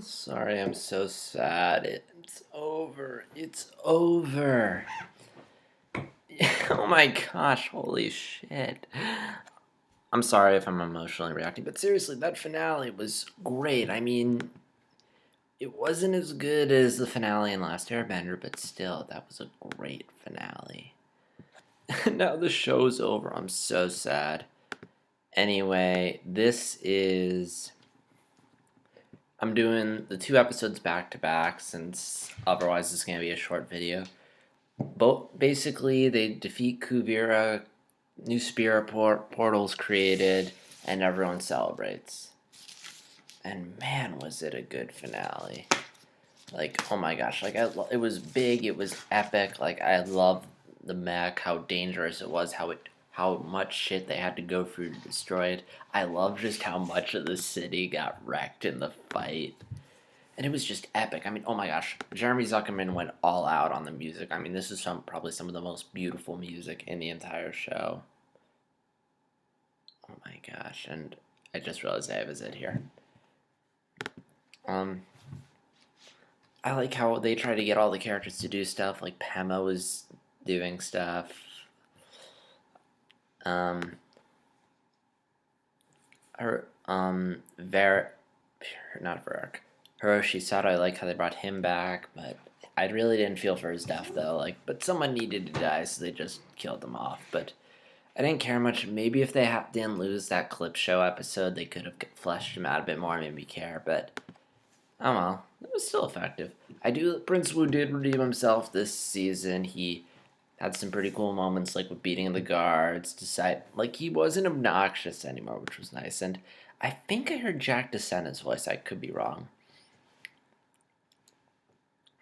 Sorry, I'm so sad. It's over. It's over. Oh my gosh, holy shit. I'm sorry if I'm emotionally reacting, but seriously, that finale was great. I mean, it wasn't as good as the finale in Last Airbender, but still, that was a great finale. Now the show's over. I'm so sad. Anyway, I'm doing the 2 episodes back to back since otherwise it's going to be a short video. Basically, they defeat Kuvira, new spirit portals created, and everyone celebrates. And man, was it a good finale. Like, oh my gosh, like it was big, it was epic. Like, I love the mech, how dangerous it was, how much shit they had to go through to destroy it. I love just how much of the city got wrecked in the fight. And it was just epic. I mean, oh my gosh, Jeremy Zuckerman went all out on the music. I mean, this is probably some of the most beautiful music in the entire show. Oh my gosh, and I just realized I have a Z here. I like how they try to get all the characters to do stuff. Like Pema was doing stuff. Not Varric. Hiroshi Sato, I like how they brought him back, but I really didn't feel for his death though. But someone needed to die, so they just killed him off. But I didn't care much. Maybe if they didn't lose that clip show episode, they could have fleshed him out a bit more and made me care. But oh well, it was still effective. Prince Wu did redeem himself this season. He had some pretty cool moments, like with beating the guards. He wasn't obnoxious anymore, which was nice. And I think I heard Jack DeSena's voice. I could be wrong.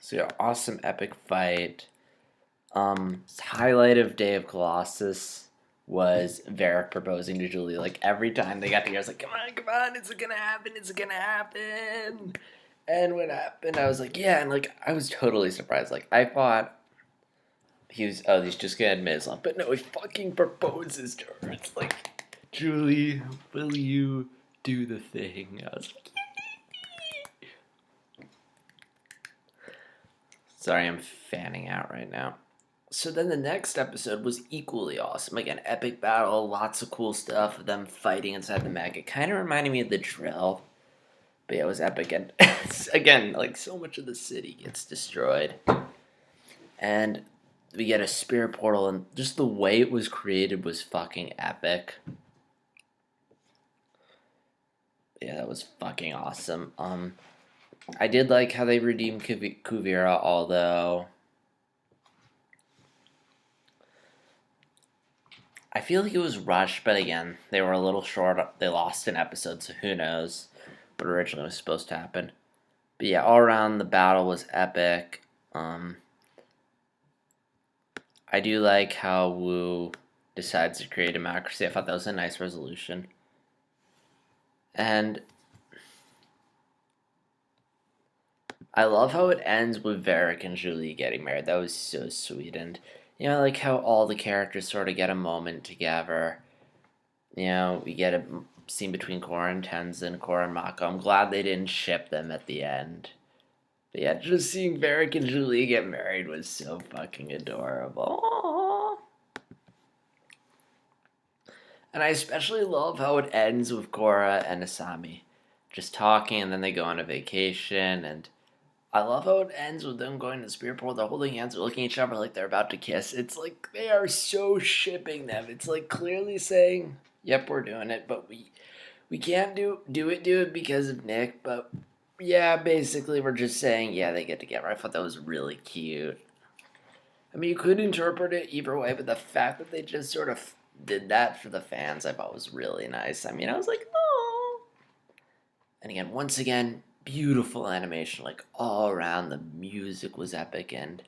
So yeah, awesome epic fight. Highlight of Day of Colossus was Varric proposing to Julie. Like every time they got together, I was like, come on, is it gonna happen? And when it happened, I was like, yeah, and like I was totally surprised. Like I thought he's just gonna admit his love, but no, he fucking proposes to her. It's like, Julie, will you do the thing? I was like, sorry, I'm fanning out right now. So then the next episode was equally awesome. Like an epic battle, lots of cool stuff, them fighting inside the mech. It kind of reminded me of the drill. But yeah, it was epic. And again, like so much of the city gets destroyed. And we get a spirit portal, and just the way it was created was fucking epic. Yeah, that was fucking awesome. I did like how they redeemed Kuvira, although I feel like it was rushed, but again, they were a little short. They lost an episode, so who knows what originally was supposed to happen. But yeah, all around the battle was epic. I do like how Wu decides to create a democracy. I thought that was a nice resolution. And I love how it ends with Varric and Julie getting married. That was so sweet. And, I like how all the characters sort of get a moment together. We get a scene between Korra and Tenzin, Korra and Mako. I'm glad they didn't ship them at the end. But yeah, just seeing Varric and Julie get married was so fucking adorable. Aww. And I especially love how it ends with Korra and Asami just talking, and then they go on a vacation, and I love how it ends with them going to the spirit portal. They're holding hands, they're looking at each other like they're about to kiss. It's like they are so shipping them. It's like clearly saying, yep, we're doing it, but we can't do it because of Nick, but yeah, basically we're just saying, yeah, they get together. I thought that was really cute. I mean, you could interpret it either way, but the fact that they just sort of did that for the fans, I thought was really nice. I mean, I was like, oh. And again, once again, beautiful animation, like all around. The music was epic, and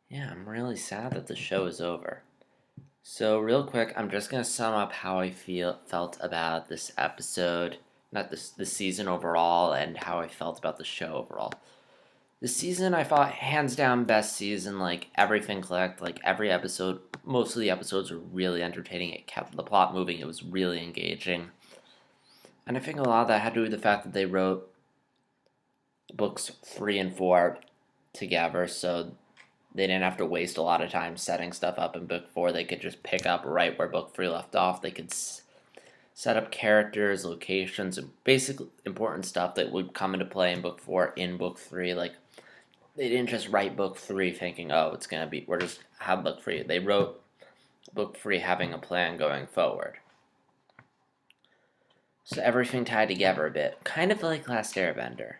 yeah, I'm really sad that the show is over. So real quick, I'm just gonna sum up how I felt about this episode, not this season overall, and how I felt about the show overall. This season, I thought hands down best season. Like everything clicked. Like every episode, most of the episodes were really entertaining. It kept the plot moving. It was really engaging. And I think a lot of that had to do with the fact that they wrote books 3 and 4 together, so they didn't have to waste a lot of time setting stuff up in book 4. They could just pick up right where book 3 left off. They could set up characters, locations, and basic important stuff that would come into play in book 4 in book 3. Like, they didn't just write book 3 thinking, oh, it's going to be, we're just have book 3. They wrote book 3 having a plan going forward. So everything tied together a bit. Kind of like Last Airbender.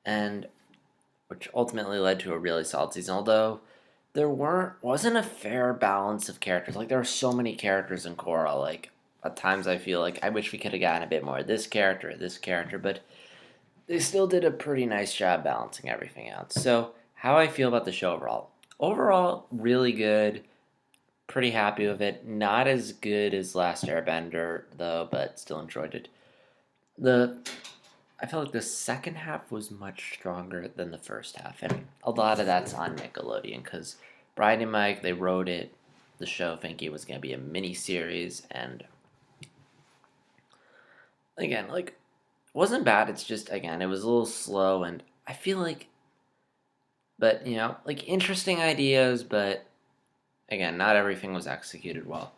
And which ultimately led to a really solid season, although there wasn't a fair balance of characters. Like, there were so many characters in Korra. Like, at times I feel like I wish we could have gotten a bit more of this character, but they still did a pretty nice job balancing everything out. So, how I feel about the show overall. Overall, really good. Pretty happy with it. Not as good as Last Airbender, though, but still enjoyed it. I felt like the second half was much stronger than the first half, and a lot of that's on Nickelodeon, because Brian and Mike, they wrote the show thinking it was going to be a mini series, and again, like, it wasn't bad. It's just, again, it was a little slow, and I feel like, but like, interesting ideas, but again, not everything was executed well.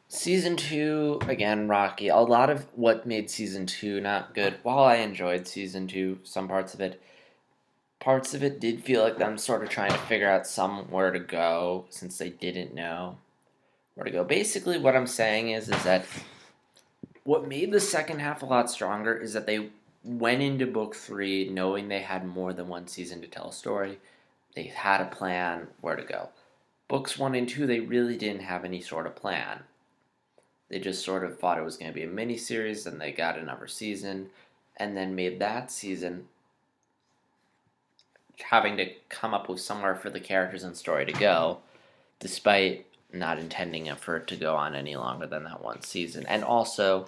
Season 2, again, rocky. A lot of what made Season 2 not good, while I enjoyed Season 2, some parts of it did feel like them sort of trying to figure out somewhere to go, since they didn't know where to go. Basically, what I'm saying is that what made the second half a lot stronger is that they went into book 3 knowing they had more than one season to tell a story. They had a plan where to go. Books 1 and 2, they really didn't have any sort of plan. They just sort of thought it was going to be a mini-series, and they got another season, and then made that season having to come up with somewhere for the characters and story to go, despite not intending it for it to go on any longer than that one season. And also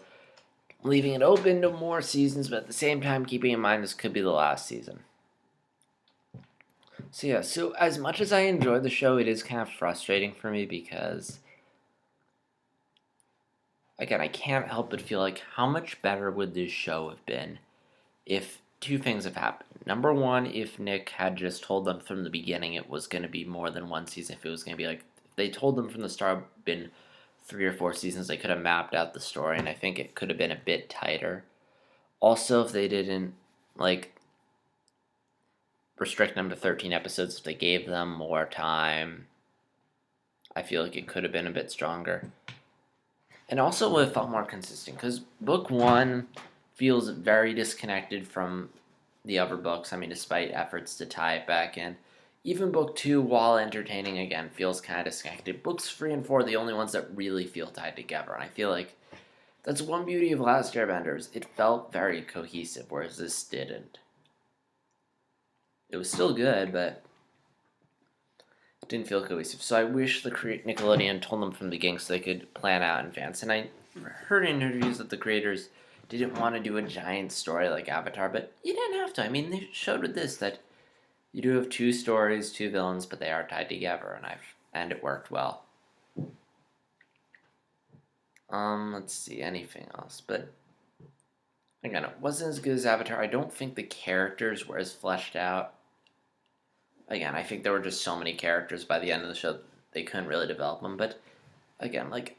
leaving it open to more seasons, but at the same time keeping in mind this could be the last season. So yeah, so as much as I enjoy the show, it is kind of frustrating for me because, again, I can't help but feel like how much better would this show have been if two things have happened. Number one, if Nick had just told them from the beginning it was going to be more than one season, if it was going to be like, they told them from the start, been 3 or 4 seasons, they could have mapped out the story, and I think it could have been a bit tighter. Also, if they didn't, like, restrict them to 13 episodes, if they gave them more time, I feel like it could have been a bit stronger. And also would have felt more consistent, because book 1 feels very disconnected from the other books. I mean, despite efforts to tie it back in. Even book 2, while entertaining, again, feels kind of disconnected. Books 3 and 4 are the only ones that really feel tied together, and I feel like that's one beauty of Last Airbenders. It felt very cohesive, whereas this didn't. It was still good, but it didn't feel cohesive. So I wish Nickelodeon told them from the beginning so they could plan out in advance. And I heard in interviews that the creators didn't want to do a giant story like Avatar, but you didn't have to. I mean, they showed with this that you do have 2 stories, 2 villains, but they are tied together, and it worked well. Let's see, anything else, but again, it wasn't as good as Avatar. I don't think the characters were as fleshed out. Again, I think there were just so many characters by the end of the show, they couldn't really develop them, but again, like,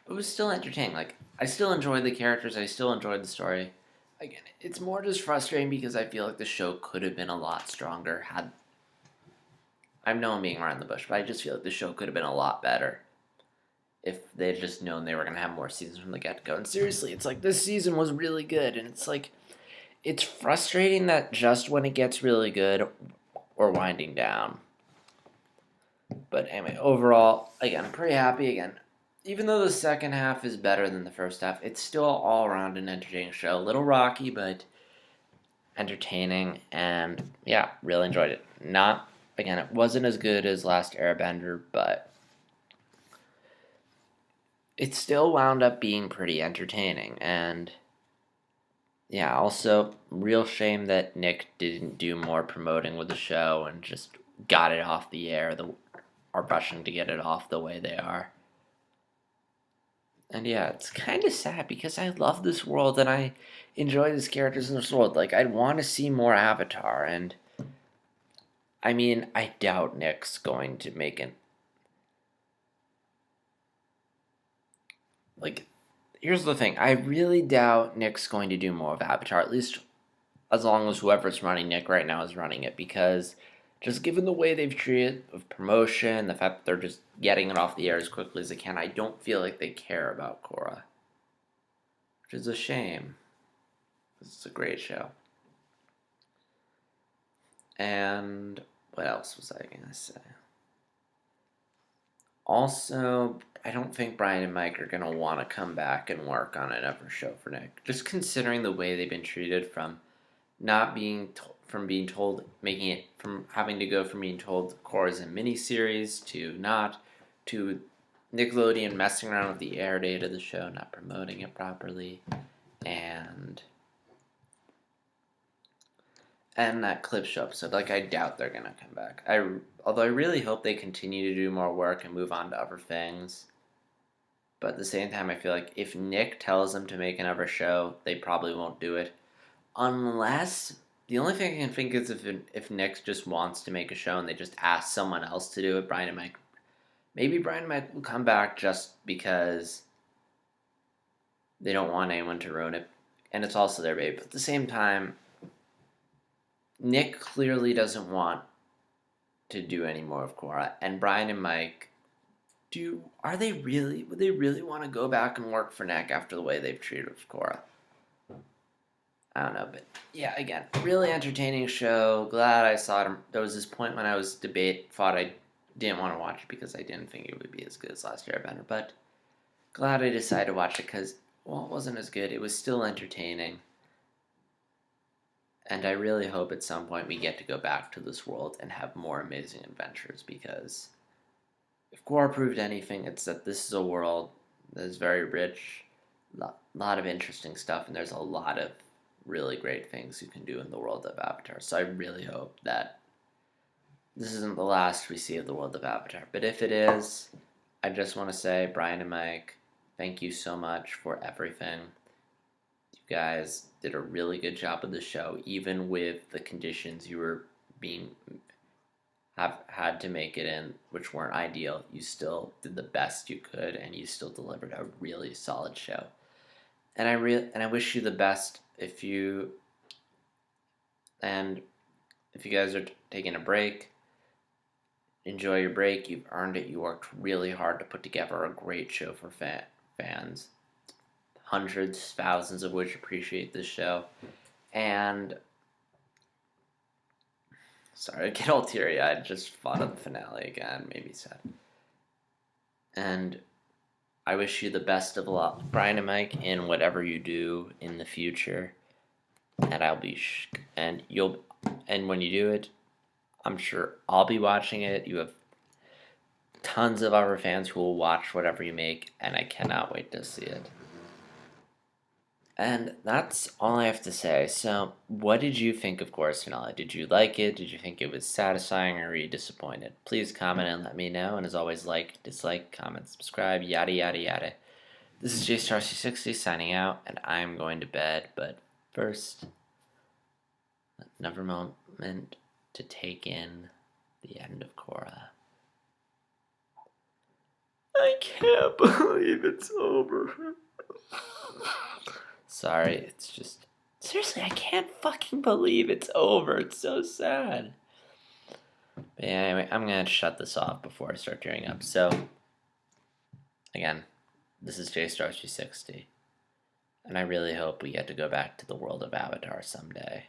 it was still entertaining. Like, I still enjoyed the characters, I still enjoyed the story. Again, it's more just frustrating because I feel like the show could have been a lot stronger had... I know I'm being around the bush, but I just feel like the show could have been a lot better if they had just known they were going to have more seasons from the get-go. And seriously, it's like, this season was really good, and it's like, it's frustrating that just when it gets really good, we're winding down. But anyway, overall, again, I'm pretty happy. Again, even though the second half is better than the first half, it's still all around an entertaining show. A little rocky, but entertaining, and yeah, really enjoyed it. Not, again, it wasn't as good as Last Airbender, but it still wound up being pretty entertaining, and yeah, also, real shame that Nick didn't do more promoting with the show and just got it off the air, are rushing to get it off the way they are. And yeah, it's kind of sad because I love this world and I enjoy these characters in this world. Like, I'd want to see more Avatar, and I mean, I doubt Nick's going to make it. Like, here's the thing: I really doubt Nick's going to do more of Avatar. At least as long as whoever's running Nick right now is running it, because just given the way they've treated of promotion, the fact that they're just getting it off the air as quickly as they can, I don't feel like they care about Korra, which is a shame. It's a great show. And what else was I gonna say? Also, I don't think Brian and Mike are gonna want to come back and work on another show for Nick. Just considering the way they've been treated from not being from being told, making it from having to go from being told Korra's a miniseries to not, to Nickelodeon messing around with the air date of the show, not promoting it properly, and that clip show episode. Like, I doubt they're gonna come back. Although I really hope they continue to do more work and move on to other things. But at the same time, I feel like if Nick tells them to make another show, they probably won't do it. Unless, the only thing I can think is if Nick just wants to make a show and they just ask someone else to do it, Brian and Mike. Maybe Brian and Mike will come back just because they don't want anyone to ruin it. And it's also their baby. But at the same time, Nick clearly doesn't want to do any more of Korra. And Brian and Mike, would they really want to go back and work for Nick after the way they've treated Korra? I don't know, but yeah, again, really entertaining show. Glad I saw it. There was this point when I was thought I didn't want to watch it because I didn't think it would be as good as Last Airbender, but glad I decided to watch it because, well, it wasn't as good. It was still entertaining. And I really hope at some point we get to go back to this world and have more amazing adventures, because if Korra proved anything, it's that this is a world that is very rich, a lot of interesting stuff, and there's a lot of really great things you can do in the world of Avatar. So I really hope that this isn't the last we see of the world of Avatar. But if it is, I just want to say, Brian and Mike, thank you so much for everything. You guys did a really good job of the show, even with the conditions you were have had to make it in, which weren't ideal. You still did the best you could, and you still delivered a really solid show. And I wish you the best if you guys are taking a break. Enjoy your break. You've earned it. You worked really hard to put together a great show for fans. Hundreds, thousands of which appreciate this show. And sorry, I get all teary-eyed. Just thought of the finale again. Made me sad. And I wish you the best of luck, Brian and Mike, in whatever you do in the future. And and when you do it, I'm sure I'll be watching it. You have tons of other fans who will watch whatever you make, and I cannot wait to see it. And that's all I have to say. So, what did you think of Korra's finale? Did you like it? Did you think it was satisfying, or were you disappointed? Please comment and let me know. And as always, like, dislike, comment, subscribe, yada yada yada. This is JStarC60 signing out, and I'm going to bed. But first, another moment to take in the end of Korra. I can't believe it's over. Sorry, it's just... Seriously, I can't fucking believe it's over. It's so sad. But yeah, anyway, I'm going to shut this off before I start tearing up. So, again, this is JStarC60. And I really hope we get to go back to the world of Avatar someday.